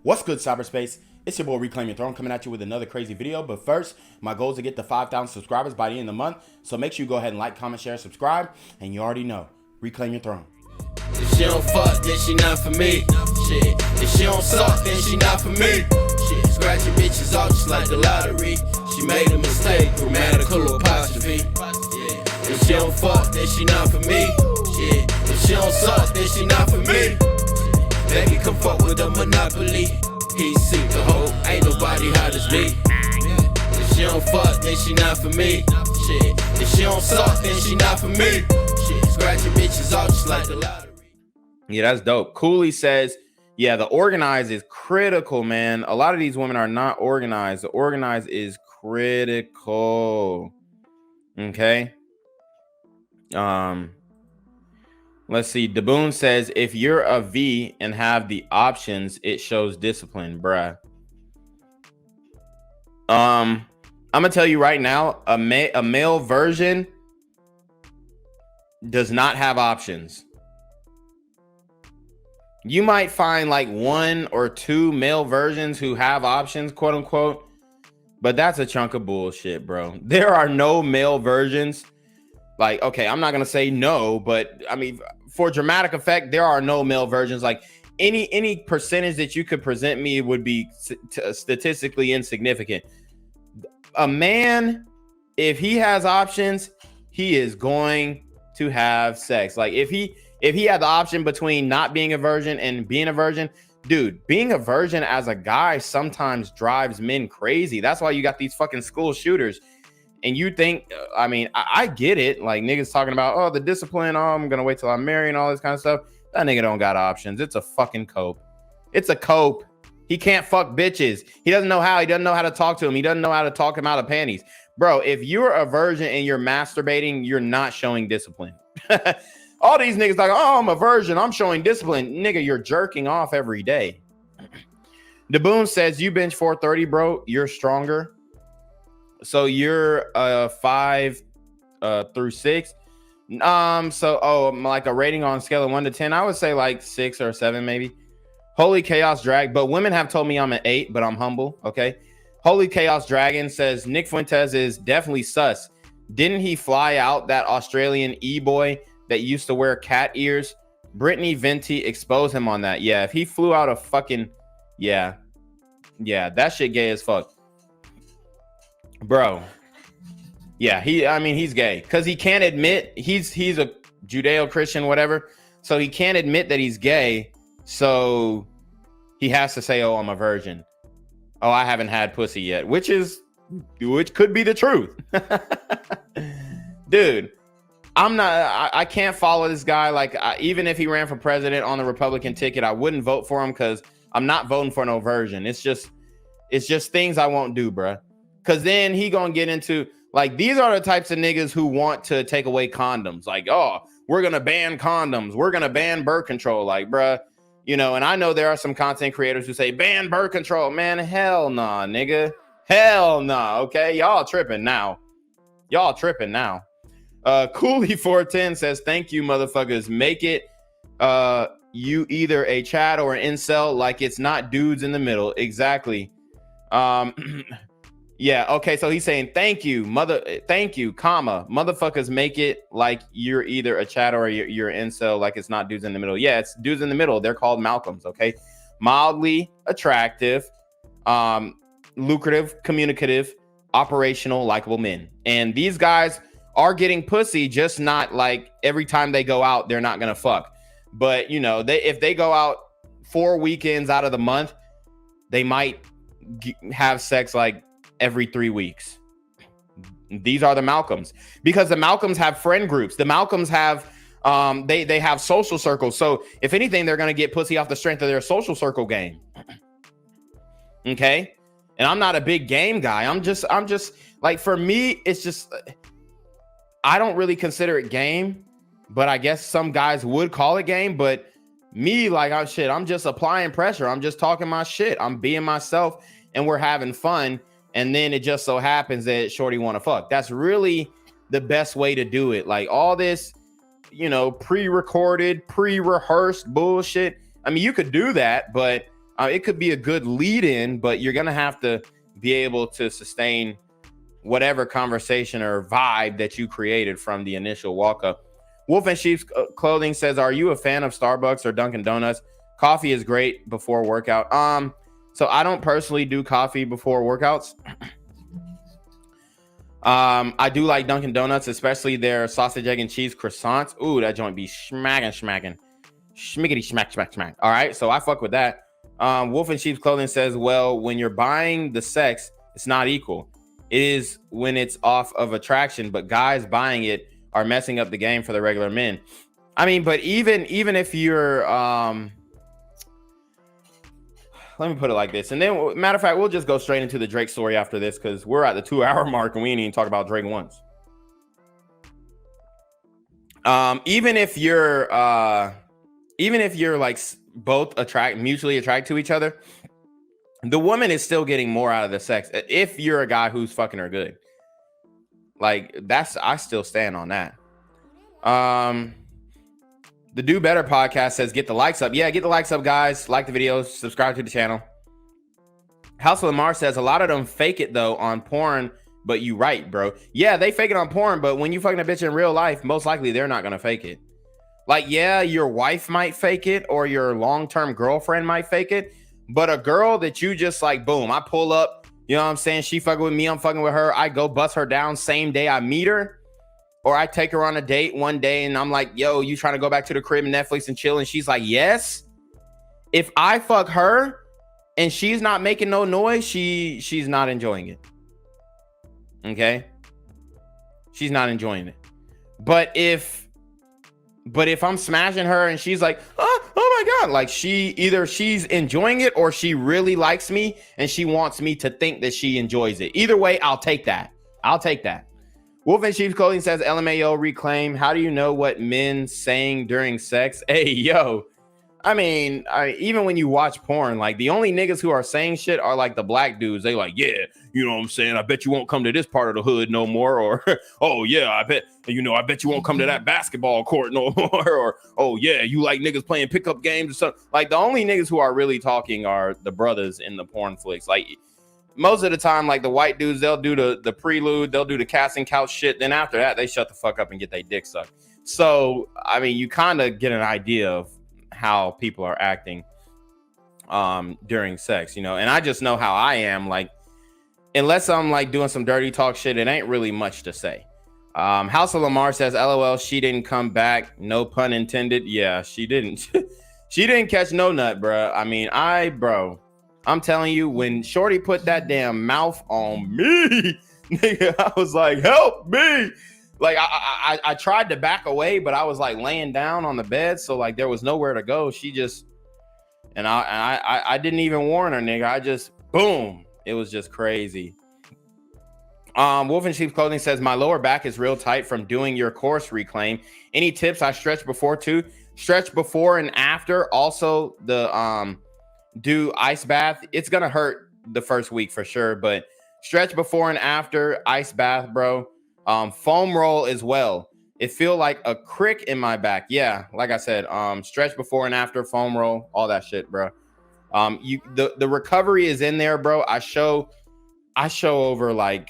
What's good, cyberspace? It's your boy Reclaim Your Throne coming at you with another crazy video. But first, my goal is to get to 5,000 subscribers by the end of the month. So make sure you go ahead and like, comment, share, subscribe. And you already know, Reclaim Your Throne. If she don't fuck, then she not for me. Shit. If she don't suck, then she not for me. Shit. Scratching bitches off just like the lottery. She made a mistake, grammatical apostrophe. Yeah. If she don't fuck, then she not for me. Shit. If she don't suck, then she not for me. Baby, come fuck with a monopoly. He seek the hoe, ain't nobody hot as me. If she don't fuck, then she not for me. Shit. If she don't suck, then she not for me. Shit. Scratching bitches off just like the lottery. Yeah, that's dope. Cooley says, yeah, the organize is critical, man. A lot of these women are not organized. The organize is critical. Okay. Let's see. Daboon says, if you're a V and have the options, it shows discipline, bruh. I'm gonna tell you right now, a male version does not have options. You might find like one or two male versions who have options, quote unquote, but that's a chunk of bullshit, bro. There are no male versions. Like, okay, I'm not gonna say no, but I mean, for dramatic effect, there are no male versions. Like any percentage that you could present me would be statistically insignificant. A man, if he has options, he is going to have sex. Like if he had the option between not being a virgin and being a virgin, dude, being a virgin as a guy sometimes drives men crazy. That's why you got these fucking school shooters. And you think, I mean, I get it. Like niggas talking about, oh, the discipline. Oh, I'm going to wait till I'm married and all this kind of stuff. That nigga don't got options. It's a fucking cope. It's a cope. He can't fuck bitches. He doesn't know how. He doesn't know how to talk to him. He doesn't know how to talk him out of panties. Bro, if you're a virgin and you're masturbating, you're not showing discipline. All these niggas like, oh, I'm a virgin, I'm showing discipline. Nigga, you're jerking off every day. Daboon says, you bench 430, bro. You're stronger. So you're 5 through 6. Like a rating on a scale of 1 to 10, I would say like 6 or 7 maybe. Holy Chaos Drag, but women have told me I'm an 8, but I'm humble. Okay. Holy Chaos Dragon says Nick Fuentes is definitely sus. Didn't he fly out that Australian e-boy that used to wear cat ears? Brittany Venti exposed him on that. Yeah, if he flew out a fucking yeah, that shit gay as fuck, bro. Yeah, he's gay because he can't admit he's a Judeo-Christian, whatever. So he can't admit that he's gay. So he has to say, "Oh, I'm a virgin. Oh, I haven't had pussy yet," which could be the truth, dude. I can't follow this guy. Like, even if he ran for president on the Republican ticket, I wouldn't vote for him because I'm not voting for no version. It's just things I won't do, bruh. Because then he gonna get into, like, these are the types of niggas who want to take away condoms. Like, oh, we're gonna ban condoms. We're gonna ban birth control. Like, bruh, you know, and I know there are some content creators who say ban birth control. Man, hell nah, nigga. Hell nah, okay? Y'all tripping now. Cooley 410 says, thank you, motherfuckers. Make it you either a Chad or an incel, like it's not dudes in the middle. Exactly. Yeah, okay, so he's saying thank you, comma, motherfuckers, make it like you're either a Chad or you're an incel, like it's not dudes in the middle. Yeah, it's dudes in the middle. They're called Malcolms, okay? Mildly attractive, lucrative, communicative, operational, likable men. And these guys are getting pussy, just not like every time they go out, they're not gonna fuck. But you know, if they go out 4 weekends out of the month, they might have sex like every 3 weeks. These are the Malcolms, because the Malcolms have friend groups. The Malcolms have they have social circles. So if anything, they're gonna get pussy off the strength of their social circle game. Okay. And I'm not a big game guy. I'm just like, for me, it's just, I don't really consider it game, but I guess some guys would call it game. But me, like, I'm just applying pressure. I'm just talking my shit. I'm being myself and we're having fun. And then it just so happens that shorty want to fuck. That's really the best way to do it. Like all this, you know, pre-recorded, pre-rehearsed bullshit. I mean, you could do that, but It could be a good lead in, but you're going to have to be able to sustain whatever conversation or vibe that you created from the initial walk up. Wolf and Sheep's Clothing says, are you a fan of Starbucks or Dunkin' Donuts? Coffee is great before workout. So I don't personally do coffee before workouts. I do like Dunkin' Donuts, especially their sausage, egg, and cheese croissants. Ooh, that joint be smacking. Schmickety smack. All right, so I fuck with that. Wolf and Sheep's Clothing says, well, when you're buying the sex, it's not equal. It is when it's off of attraction, but guys buying it are messing up the game for the regular men. I mean, but even if you're, let me put it like this. And then, matter of fact, we'll just go straight into the Drake story after this, because we're at the 2-hour mark and we ain't even talk about Drake once. Even if you're like both mutually attracted to each other, the woman is still getting more out of the sex if you're a guy who's fucking her good. Like, I still stand on that. The Do Better podcast says, get the likes up. Yeah, get the likes up, guys. Like the videos, subscribe to the channel. House of Lamar says, a lot of them fake it though on porn, but you right, bro. Yeah, they fake it on porn, but when you fucking a bitch in real life, most likely they're not gonna fake it. Like, yeah, your wife might fake it, or your long-term girlfriend might fake it, but a girl that you just like, boom, I pull up, you know what I'm saying? She fucking with me, I'm fucking with her. I go bust her down same day I meet her, or I take her on a date one day and I'm like, yo, you trying to go back to the crib and Netflix and chill? And she's like, yes. If I fuck her and she's not making no noise, she's not enjoying it. Okay? She's not enjoying it. But if I'm smashing her and she's like, oh my God, like she's enjoying it, or she really likes me and she wants me to think that she enjoys it. Either way, I'll take that. Wolf and Sheep's Clothing says, LMAO reclaim. How do you know what men saying during sex? Hey, yo. I mean, even when you watch porn, like the only niggas who are saying shit are like the black dudes. They like, yeah, you know what I'm saying? I bet you won't come to this part of the hood no more. Or, oh yeah, I bet you won't come to that basketball court no more. Or, oh yeah, you like niggas playing pickup games or something. Like the only niggas who are really talking are the brothers in the porn flicks. Like most of the time, like the white dudes, they'll do the prelude, they'll do the casting couch shit. Then after that, they shut the fuck up and get their dick sucked. So, I mean, you kind of get an idea of how people are acting during sex, you know. And I just know how I am. Like, unless I'm like doing some dirty talk shit, it ain't really much to say. House of Lamar says, LOL, she didn't come back. No pun intended. Yeah, she didn't. She didn't catch no nut, bro. I mean, I'm telling you, when Shorty put that damn mouth on me, nigga, I was like, help me. Like, I tried to back away, but I was like laying down on the bed, so like there was nowhere to go. She just, and I didn't even warn her, nigga. I just, boom. It was just crazy. Wolf and Sheep's Clothing says, my lower back is real tight from doing your course, Reclaim. Any tips? I stretch before too. Stretch before and after. Also, the do ice bath. It's gonna hurt the first week for sure, but stretch before and after, ice bath, bro. Foam roll as well. It feel like a crick in my back. Yeah, like I said, stretch before and after, foam roll, all that shit, bro. The recovery is in there, bro. I show over like,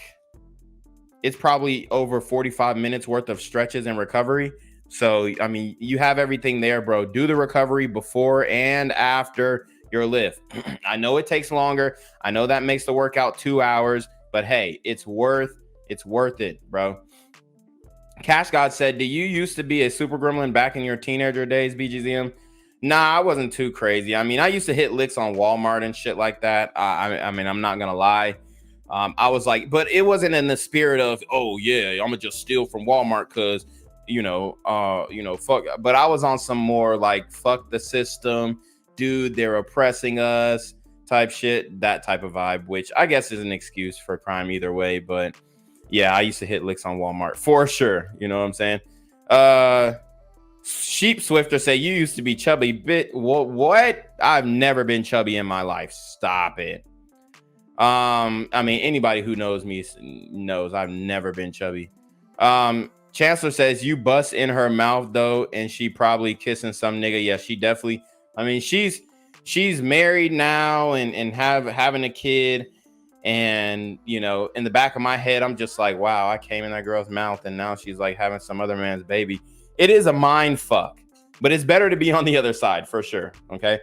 it's probably over 45 minutes worth of stretches and recovery. So, I mean, you have everything there, bro. Do the recovery before and after your lift. I know it takes longer. I know that makes the workout 2 hours, but hey, it's worth it, bro. Cash God said, do you used to be a super gremlin back in your teenager days, BGZM? Nah, I wasn't too crazy. I mean, I used to hit licks on Walmart and shit like that. I mean, I'm not gonna lie. I was like, but it wasn't in the spirit of, oh yeah, I'm gonna just steal from Walmart because, fuck. But I was on some more like, fuck the system, dude, they're oppressing us type shit, that type of vibe, which I guess is an excuse for crime either way. But yeah, I used to hit licks on Walmart for sure. You know what I'm saying? Sheep Swifter say, you used to be chubby. What? I've never been chubby in my life. Stop it. I mean, anybody who knows me knows I've never been chubby. Chancellor says, you bust in her mouth though, and she probably kissing some nigga. Yeah, she definitely. I mean, she's she's married now and having a kid. And, you know, in the back of my head, I'm just like, wow, I came in that girl's mouth and now she's like having some other man's baby. It is a mind fuck, but it's better to be on the other side for sure. Okay.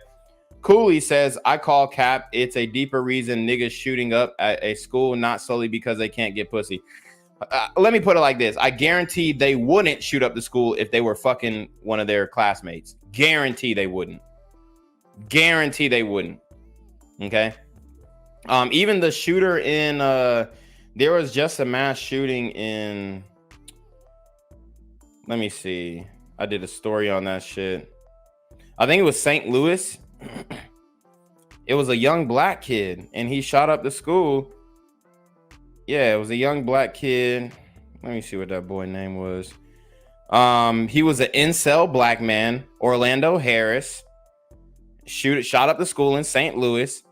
Cooley says, I call cap. It's a deeper reason niggas shooting up at a school, not solely because they can't get pussy. Let me put it like this. I guarantee they wouldn't shoot up the school if they were fucking one of their classmates. Guarantee they wouldn't. Guarantee they wouldn't. Okay. Even the shooter in there was just a mass shooting in, let me see, I did a story on that shit. I think it was St. Louis. It was a young black kid and he shot up the school. Yeah, it was a young black kid. Let me see what that boy name was. He was an incel black man, Orlando Harris. Shot up the school in St. Louis.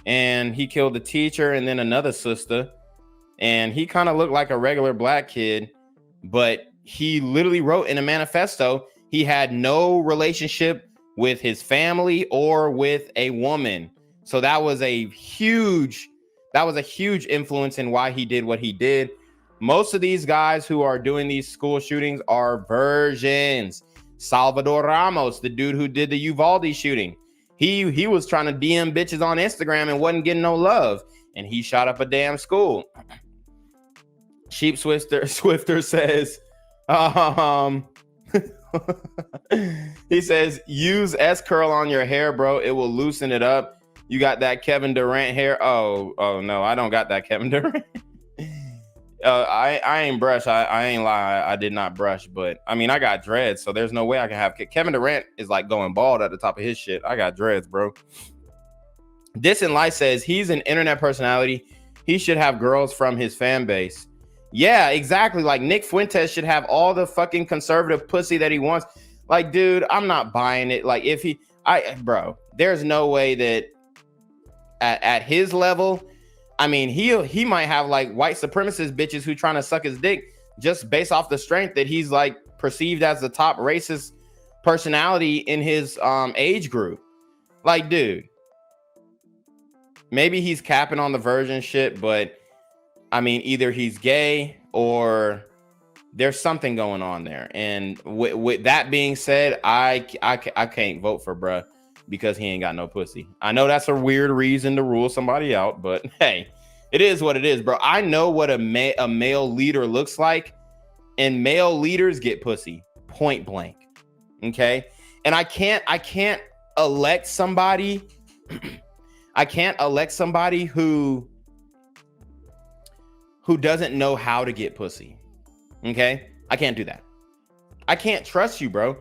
And he killed the teacher and then another sister. And he kind of looked like a regular black kid, but he literally wrote in a manifesto he had no relationship with his family or with a woman. So that was a huge influence in why he did what he did. Most of these guys who are doing these school shootings are virgins. Salvador Ramos, the dude who did the Uvalde shooting. He was trying to DM bitches on Instagram and wasn't getting no love. And he shot up a damn school. Sheep Swifter says, he says, use S-curl on your hair, bro. It will loosen it up. You got that Kevin Durant hair. Oh no, I don't got that Kevin Durant. I ain't brush. I ain't lie. I did not brush, but I mean, I got dreads, so there's no way I can have Kevin Durant is like going bald at the top of his shit. I got dreads, bro. This in Light says he's an internet personality. He should have girls from his fan base. Yeah, exactly. Like Nick Fuentes should have all the fucking conservative pussy that he wants. Like, dude, I'm not buying it. Like, bro, there's no way that at his level. I mean, he might have like white supremacist bitches who trying to suck his dick just based off the strength that he's like perceived as the top racist personality in his age group. Like, dude, maybe he's capping on the virgin shit, but I mean, either he's gay or there's something going on there. And with that being said, I can't vote for bruh because he ain't got no pussy. I know that's a weird reason to rule somebody out, but hey, it is what it is, bro. I know what a male leader looks like, and male leaders get pussy, point blank. Okay, and I can't elect somebody. I can't elect somebody who doesn't know how to get pussy. Okay, I can't do that. I can't trust you, bro.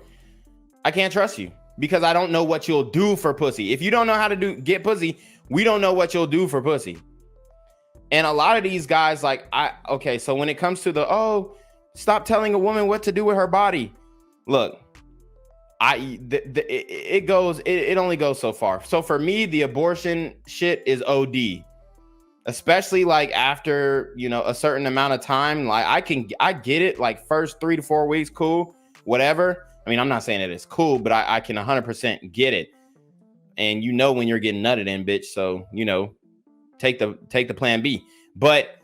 I can't trust you. Because I don't know what you'll do for pussy. If you don't know how to get pussy, we don't know what you'll do for pussy. And a lot of these guys, like, okay, so when it comes to stop telling a woman what to do with her body. Look, it only goes so far. So for me, the abortion shit is OD. Especially like after, you know, a certain amount of time. Like I get it, like first 3 to 4 weeks, cool, whatever. I mean, I'm not saying that it's cool, but I can 100% get it. And you know when you're getting nutted in, bitch. So, you know, take the plan B. But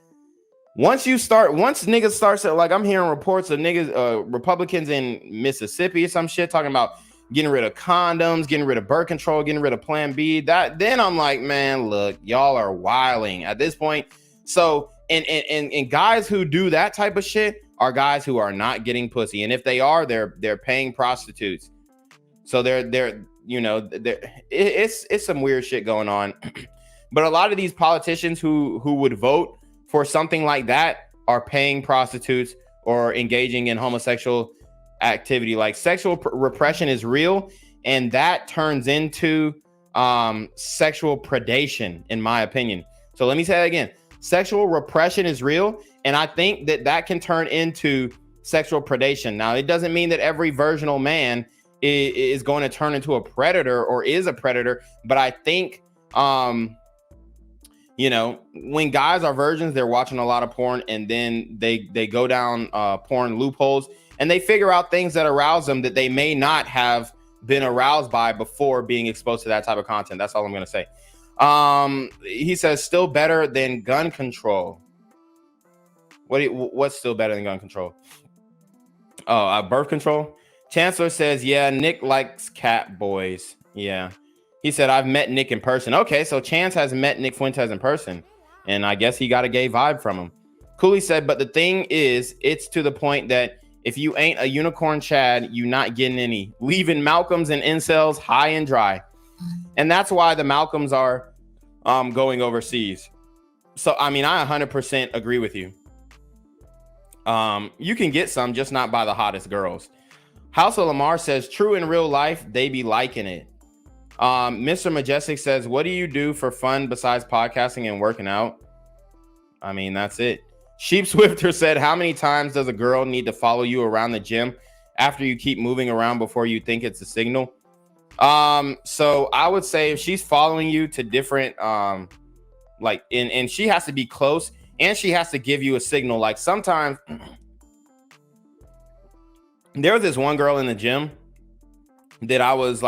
once niggas start, like I'm hearing reports of niggas, Republicans in Mississippi or some shit talking about getting rid of condoms, getting rid of birth control, getting rid of plan B. Then I'm like, man, look, y'all are wilding at this point. So, and guys who do that type of shit are guys who are not getting pussy, and if they are, they're paying prostitutes. So it's some weird shit going on. But a lot of these politicians who would vote for something like that are paying prostitutes or engaging in homosexual activity. Like sexual repression is real, and that turns into sexual predation, in my opinion. So let me say that again. Sexual repression is real, and I think that can turn into sexual predation. Now, it doesn't mean that every virginal man is going to turn into a predator or is a predator, but I think, you know, when guys are virgins, they're watching a lot of porn, and then they go down porn loopholes, and they figure out things that arouse them that they may not have been aroused by before being exposed to that type of content. That's all I'm gonna say. He says still better than gun control. What's still better than gun control? Oh, birth control. Chancellor says, yeah, Nick likes cat boys. Yeah. He said, I've met Nick in person. Okay, so Chance has met Nick Fuentes in person. And I guess he got a gay vibe from him. Cooley said, but the thing is, it's to the point that if you ain't a unicorn Chad, you not getting any. Leaving Malcolms and incels high and dry. And that's why the Malcolms are going overseas. So, I mean, I 100% agree with you. You can get some, just not by the hottest girls. House of Lamar says, true in real life, they be liking it. Mr. Majestic says, what do you do for fun besides podcasting and working out? I mean, that's it. Sheep Swifter said, how many times does a girl need to follow you around the gym after you keep moving around before you think it's a signal? So I would say if she's following you to different, and she has to be close and she has to give you a signal. Like sometimes there was this one girl in the gym that I was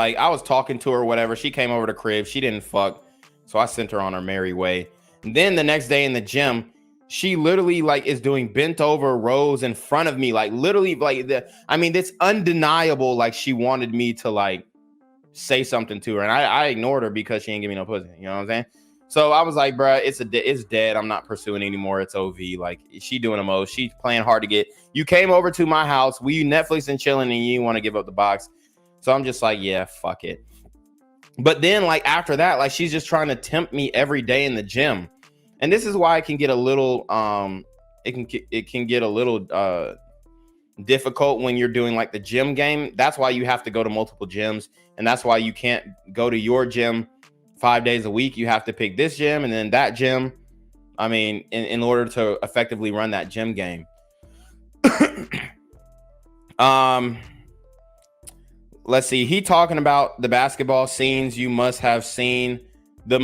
talking to her or whatever. She came over to crib. She didn't fuck. So I sent her on her merry way. And then the next day in the gym, she literally is doing bent over rows in front of me. It's undeniable. Like she wanted me to say something to her. And I ignored her because she ain't give me no pussy. You know what I'm saying? So I was like, bruh, it's dead. I'm not pursuing anymore. It's OV. Like she doing the most. She's playing hard to get. You came over to my house. We Netflix and chilling and you want to give up the box. So I'm just like, yeah, fuck it. But then after that, she's just trying to tempt me every day in the gym. And this is why it can get a little it can get a little difficult when you're doing the gym game. That's why you have to go to multiple gyms. And that's why you can't go to your gym 5 days a week. You have to pick this gym and then that gym. I mean, in order to effectively run that gym game. Let's see. He talking about the basketball scenes. You must have seen the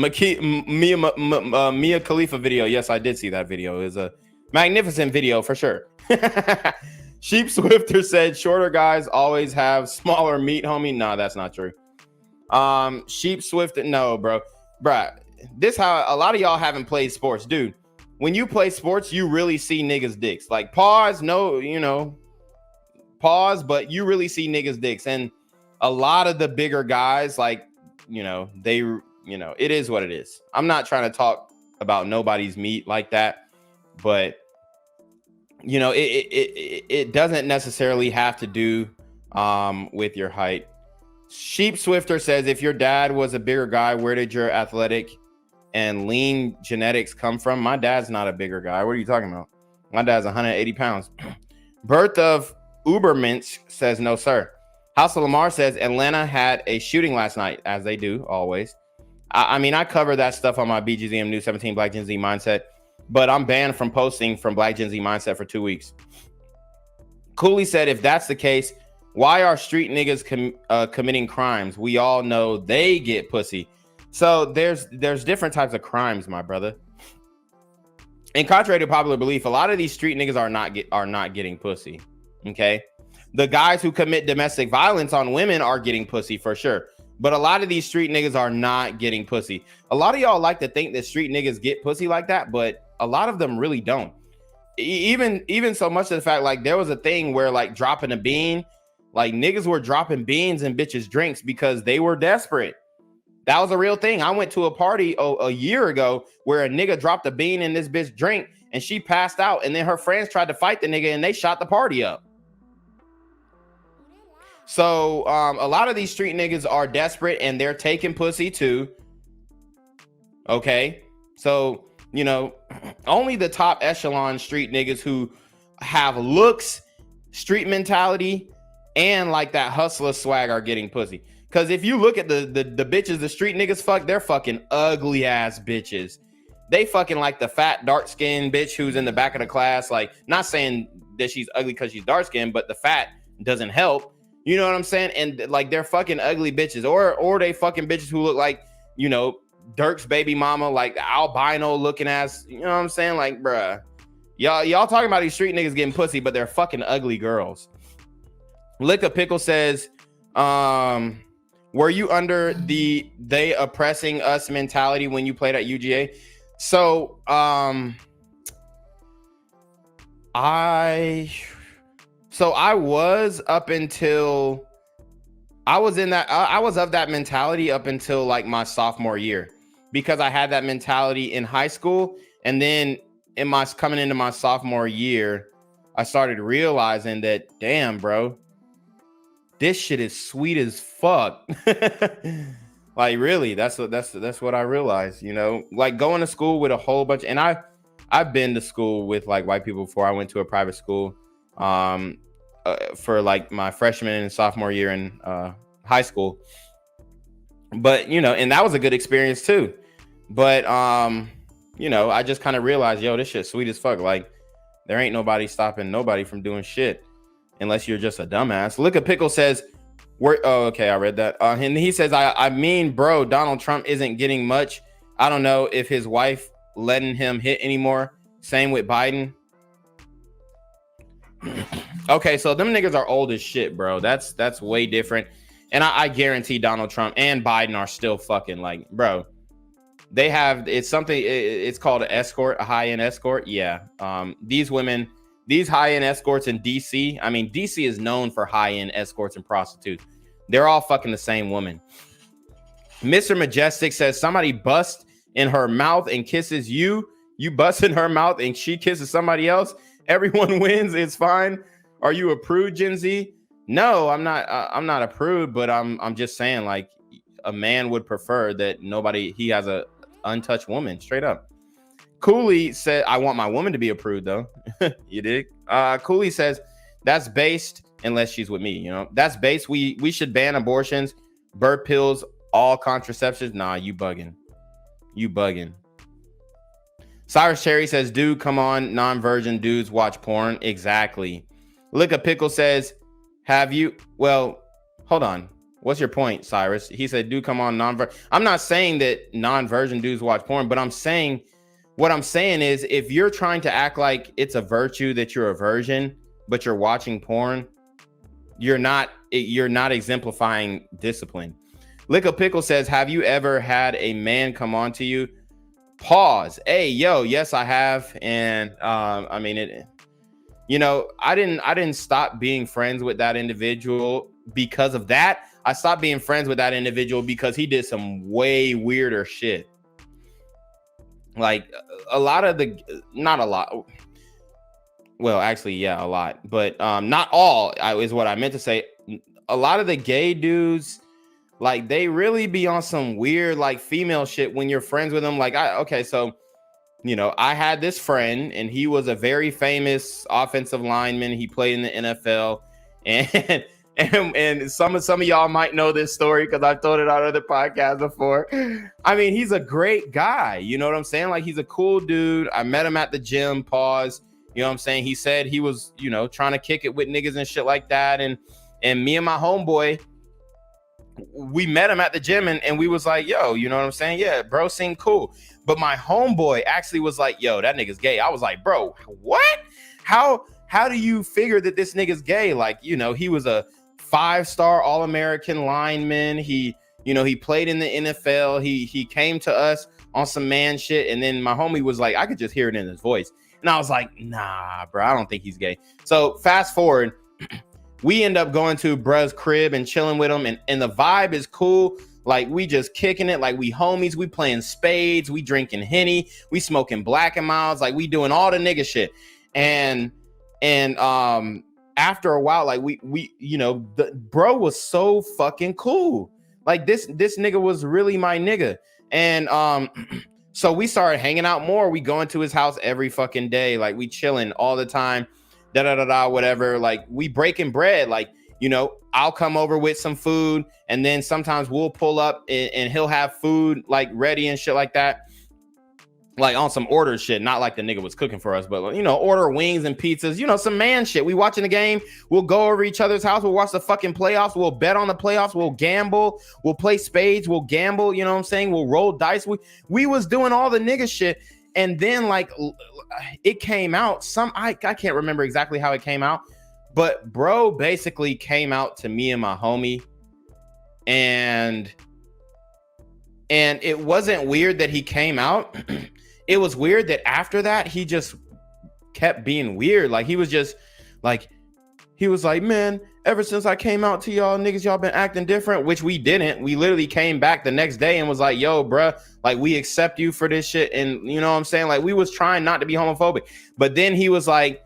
Mia Khalifa video. Yes, I did see that video. It was a magnificent video for sure. Sheep Swifter said shorter guys always have smaller meat, homie. No, that's not true. Sheep Swifter. No, bro. Bruh, this how a lot of y'all haven't played sports. Dude, when you play sports, you really see niggas' dicks. Pause. No, pause, but you really see niggas' dicks. And a lot of the bigger guys, it is what it is. I'm not trying to talk about nobody's meat like that, but it doesn't necessarily have to do with your height. Sheep Swifter says, if your dad was a bigger guy, where did your athletic and lean genetics come from? My dad's not a bigger guy. What are you talking about? My dad's 180 pounds. Birth of Uberminch says, no, sir. House of Lamar says Atlanta had a shooting last night, as they do always. I cover that stuff on my BGZM News 17 Black Gen Z Mindset, but I'm banned from posting from Black Gen Z Mindset for 2 weeks. Cooley said, if that's the case, why are street niggas committing crimes? We all know they get pussy. So there's different types of crimes, my brother. And contrary to popular belief, a lot of these street niggas are not getting pussy. Okay. The guys who commit domestic violence on women are getting pussy for sure. But a lot of these street niggas are not getting pussy. A lot of y'all like to think that street niggas get pussy like that, but a lot of them really don't. Even so much to the fact, there was a thing where dropping a bean, niggas were dropping beans in bitches' drinks because they were desperate. That was a real thing. I went to a party a year ago where a nigga dropped a bean in this bitch drink and she passed out. And then her friends tried to fight the nigga and they shot the party up. So a lot of these street niggas are desperate and they're taking pussy too. Okay. So, only the top echelon street niggas who have looks, street mentality, and that hustler swag are getting pussy. Because if you look at the bitches the street niggas fuck, they're fucking ugly ass bitches. They fucking the fat dark skinned bitch who's in the back of the class. Not saying that she's ugly because she's dark skinned, but the fat doesn't help. You know what I'm saying? And they're fucking ugly bitches, or they fucking bitches who look like, Dirk's baby mama, albino looking ass. You know what I'm saying? Bruh, y'all talking about these street niggas getting pussy, but they're fucking ugly girls. Lick a Pickle says, Were you under the they oppressing us mentality when you played at UGA? So, I was up until I was in that I was of that mentality up until like my sophomore year, because I had that mentality in high school, and then in my coming into my sophomore year, I started realizing that, damn, bro, this shit is sweet as fuck. Like, really, that's what I realized, you know, like going to school with a whole bunch. And I've been to school with like white people before. I went to a private school for like my freshman and sophomore year in high school, but you know, and that was a good experience too. But you know, I just kind of realized, yo, this shit's sweet as fuck. Like, there ain't nobody stopping nobody from doing shit unless you're just a dumbass. Look at Pickle says, oh, okay, I read that. And he says, I mean, bro, Donald Trump isn't getting much. I don't know if his wife letting him hit anymore. Same with Biden. Okay, so them niggas are old as shit, bro. That's way different. And I guarantee Donald Trump and Biden are still fucking, like, bro. They have, it's called an escort, a high-end escort. Yeah. These women, these high-end escorts in DC, I mean, DC is known for high-end escorts and prostitutes. They're all fucking the same woman. Mr. Majestic says, somebody bust in her mouth and kisses you. You bust in her mouth and she kisses somebody else. Everyone wins. It's fine. Are you a prude, Gen Z? No, I'm not. I'm not a prude, but I'm just saying, like, a man would prefer that he has a untouched woman, straight up. Cooley said, I want my woman to be a prude, though. You dig? Cooley says, that's based, unless she's with me, you know, that's based. We should ban abortions, birth pills, all contraceptives. Nah, you bugging. Cyrus Cherry says, dude, come on, non-virgin dudes watch porn. Exactly. Look at Pickle says, have you, well, hold on. What's your point, Cyrus? He said, dude, come on, non-virgin. I'm not saying that non-virgin dudes watch porn, but what I'm saying is, if you're trying to act like it's a virtue that you're a virgin, but you're watching porn, you're not exemplifying discipline. Lick a Pickle says, have you ever had a man come on to you? Pause. Hey, yo, yes, I have. And I mean, you know, I didn't stop being friends with that individual because of that. I stopped being friends with that individual because he did some way weirder shit. Like not a lot. Well, actually, yeah, a lot, but not all is what I meant to say. A lot of the gay dudes, like, they really be on some weird, like, female shit when you're friends with them. Like, so, you know, I had this friend and he was a very famous offensive lineman. He played in the NFL, and some of y'all might know this story because I've told it on other podcasts before. I mean, he's a great guy. You know what I'm saying? Like, he's a cool dude. I met him at the gym. Pause. You know what I'm saying? He said he was, you know, trying to kick it with niggas and shit like that. And me and my homeboy, we met him at the gym and we was like, yo, you know what I'm saying? Yeah, bro seemed cool. But my homeboy actually was like, yo, that nigga's gay. I was like, bro, what? How do you figure that this nigga's gay? Like, you know, he was a 5-star All-American lineman. He, you know, he played in the NFL. He came to us on some man shit. And then my homie was like, I could just hear it in his voice. And I was like, nah, bro, I don't think he's gay. So fast forward, we end up going to bruh's crib and chilling with him. And the vibe is cool. Like, we just kicking it. Like, we homies, we playing spades, we drinking Henny, we smoking Black and Milds. Like, we doing all the nigga shit. And after a while, like, we you know, the bro was so fucking cool. Like, this nigga was really my nigga. And so we started hanging out more. We go into his house every fucking day. Like, we chilling all the time. Whatever. Like, we breaking bread. Like, you know, I'll come over with some food, and then sometimes we'll pull up and he'll have food like ready and shit like that. Like, on some order shit, not like the nigga was cooking for us, but, you know, order wings and pizzas, you know, some man shit. We watching the game. We'll go over each other's house. We'll watch the fucking playoffs. We'll bet on the playoffs. We'll gamble. We'll play spades. We'll gamble. You know what I'm saying? We'll roll dice. We was doing all the nigga shit. And then, like, it came out. I can't remember exactly how it came out, but bro basically came out to me and my homie And it wasn't weird that he came out. It was weird that after that, he just kept being weird. Like, he was like, man, ever since I came out to y'all niggas, y'all been acting different, which we didn't. We literally came back the next day and was like, yo, bruh, like, we accept you for this shit. And you know what I'm saying? Like, we was trying not to be homophobic. But then he was like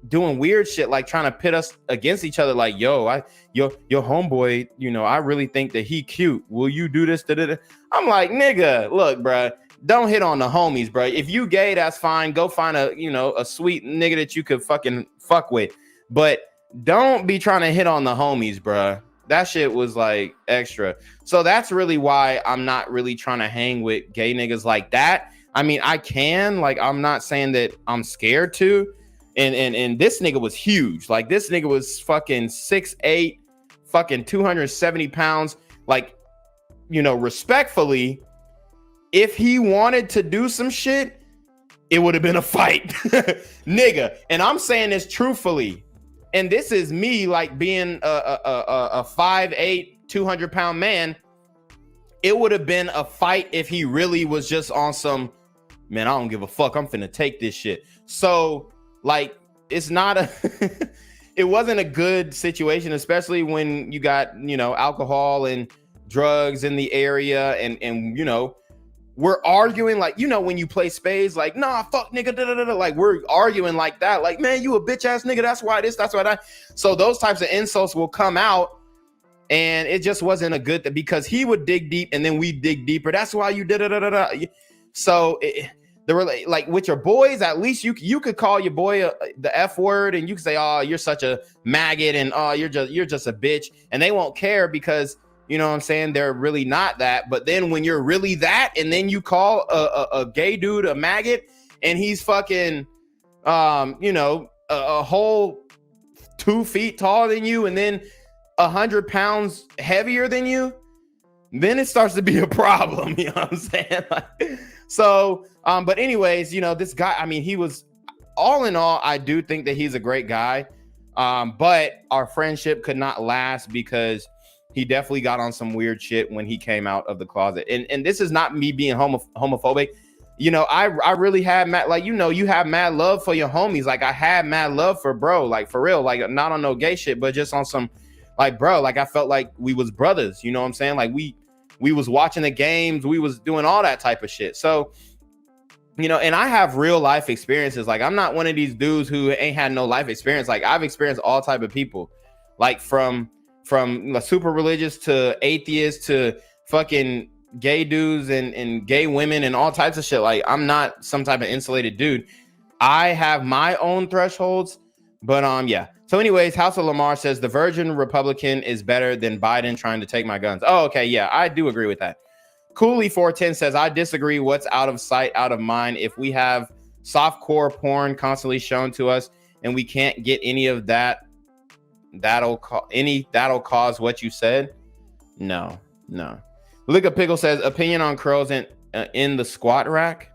doing weird shit, like trying to pit us against each other. Like, yo, your homeboy, you know, I really think that he cute. Will you do this? Da-da-da? I'm like, nigga, look, bruh, don't hit on the homies, bruh. If you gay, that's fine. Go find a sweet nigga that you could fucking fuck with. But don't be trying to hit on the homies, bruh. That shit was like extra. So that's really why I'm not really trying to hang with gay niggas like that. I mean, I can, like, I'm not saying that I'm scared to. And this nigga was huge. Like, this nigga was fucking 6'8", fucking 270 pounds. Like, you know, respectfully, if he wanted to do some shit, it would have been a fight. Nigga. And I'm saying this truthfully. And this is me, like, being a 5'8", 200-pound man. It would have been a fight if he really was just on some, man, I don't give a fuck, I'm finna take this shit. So, like, it's not it wasn't a good situation, especially when you got, you know, alcohol and drugs in the area, and you know, we're arguing, like, you know, when you play spades, like, nah, fuck nigga, da, da, da, da. Like, we're arguing like that, like, man, you a bitch ass nigga, that's why this, that's why that. So those types of insults will come out, and it just wasn't a good thing, because he would dig deep and then we dig deeper. That's why you did it. So like, with your boys, at least you could call your boy the F word, and you can say, oh, you're such a maggot, and oh, you're just a bitch, and they won't care, because, you know what I'm saying, they're really not that. But then when you're really that, and then you call a gay dude a maggot, and he's fucking you know, a whole 2 feet taller than you, and then 100 pounds heavier than you, then it starts to be a problem. You know what I'm saying? So, but anyways, you know, this guy, I mean, he was, all in all, I do think that he's a great guy. But our friendship could not last, because he definitely got on some weird shit when he came out of the closet. And this is not me being homophobic. You know, I really had mad, like, you know, you have mad love for your homies. Like, I had mad love for bro, like, for real, like, not on no gay shit, but just on some, like, bro, like, I felt like we was brothers, you know what I'm saying? Like, we was watching the games, we was doing all that type of shit. So, you know, and I have real life experiences. Like, I'm not one of these dudes who ain't had no life experience. Like, I've experienced all type of people, like from super religious to atheists to fucking gay dudes and gay women and all types of shit. Like, I'm not some type of insulated dude. I have my own thresholds, but yeah. So anyways, House of Lamar says the Virgin Republican is better than Biden trying to take my guns. Oh, okay. Yeah, I do agree with that. Cooley 410 says, I disagree. What's out of sight, out of mind? If we have softcore porn constantly shown to us and we can't get any of that, that'll cause what you said. No. Lick a Pickle says, opinion on curls in the squat rack.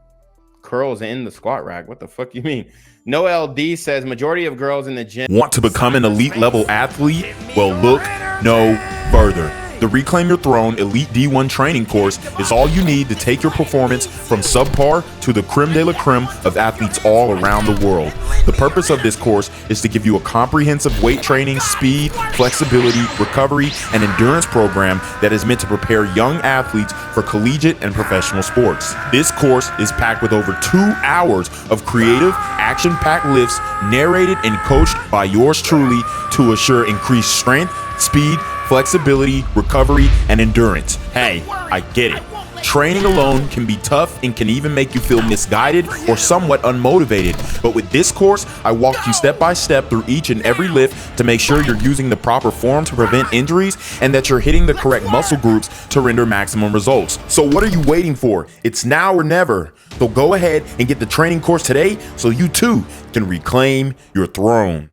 Curls in the squat rack. What the fuck you mean? No LD says, majority of girls in the gym want to become an elite level athlete? Well, look no further. The Reclaim Your Throne Elite D1 training course is all you need to take your performance from subpar to the creme de la creme of athletes all around the world. The purpose of this course is to give you a comprehensive weight training, speed, flexibility, recovery, and endurance program that is meant to prepare young athletes for collegiate and professional sports. This course is packed with over 2 hours of creative, action-packed lifts narrated and coached by yours truly to assure increased strength, speed, flexibility, recovery, and endurance. Hey, I get it. Training alone can be tough and can even make you feel misguided or somewhat unmotivated. But with this course, I walk you step by step through each and every lift to make sure you're using the proper form to prevent injuries and that you're hitting the correct muscle groups to render maximum results. So what are you waiting for? It's now or never. So go ahead and get the training course today so you too can reclaim your throne.